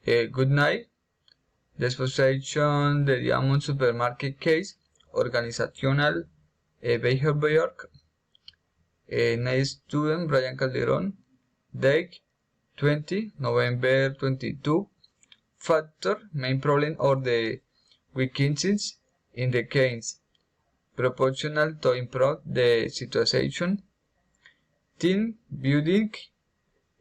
Good night. La exposition de Diamond Supermarket Case, Organizational Behavior, Night Student Brian Calderon, Date 20, November 22. Factor, main problem or the weaknesses in the case, proportional to improve the situation. Team building,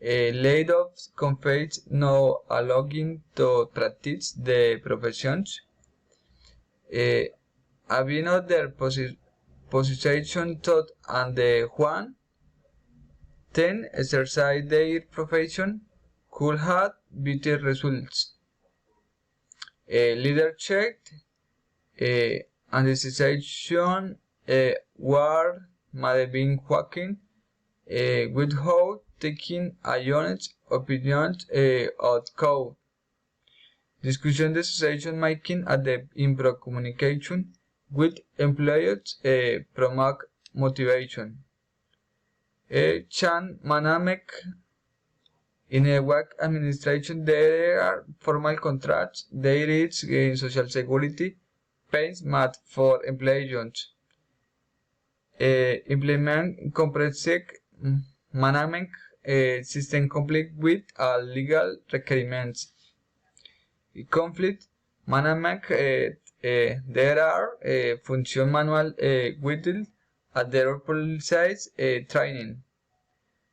laid off companies no allowing to practice the professions. Having other position thought and the one 10 exercise their profession could have better results. Leader checked and the situation were may have been working without taking a honest opinion of code. Discussion decision making at the improve communication with employees promote motivation. Chan management in a work administration there are formal contracts, there is social security, pays math for employees. Implement comprehensive management system complete with legal requirements. Conflict management there are function manual with at their policies training.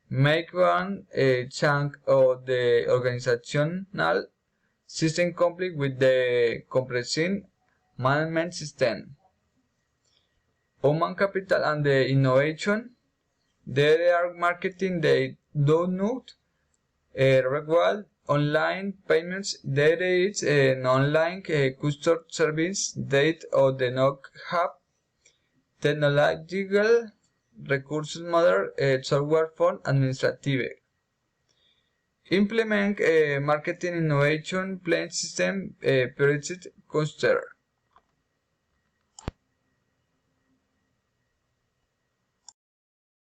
Make one chunk of the organizational system complete with the comprehensive management system. Human capital and the innovation. There are marketing they do not regular online payments. There is an online customer service that or the not have technological recursos modern software for administrative. Implement marketing innovation plan system prioritized customer.